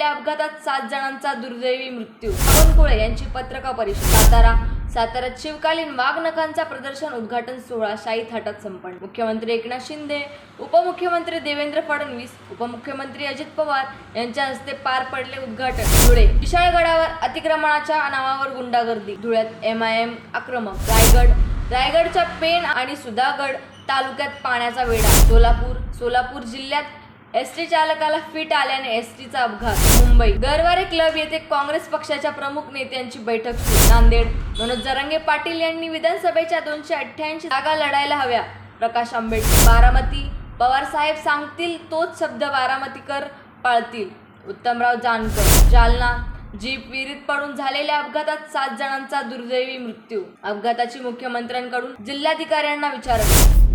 झालेल्या अपघातात 7 जणांचा दुर्दैवी मृत्यू. बावनकुळे यांची पत्रकार परिषद. साताऱ्यात शिवकालीन वाघनखांचा प्रदर्शन उद्घाटन सोहळा शाही थाटात संपन्न. मुख्यमंत्री एकनाथ शिंदे, उपमुख्यमंत्री देवेंद्र फडणवीस, उपमुख्यमंत्री अजित पवार यांच्या हस्ते पार पडले उद्घाटन. धुळे. विशाळगडावर अतिक्रमणाच्या नावावर गुंडागर्दी. धुळ्यात MIM आक्रमक. रायगडच्या पेण आणि सुधागड तालुक्यात पाण्याचा वेढा. सोलापूर जिल्ह्यात एसटी चालकाला फिट आल्याने एसटीचा अपघात. मुंबई. गरवारे क्लब येथे काँग्रेस पक्षाच्या प्रमुख नेत्यांची बैठक सुरू. नांदेड. मनोज जरांगे पाटील यांनी विधानसभेच्या 288 जागा लढायला हव्या. प्रकाश आंबेडकर. बारामती. पवारसाहेब सांगतील तोच शब्द बारामतीकर पाळतील. उत्तमराव जानकर. जालना. जीप विहिरीत पडून झालेल्या अपघातात 7 जणांचा दुर्दैवी मृत्यू. अपघाताची मुख्यमंत्र्यांकडून जिल्हाधिकाऱ्यांना विचारणा.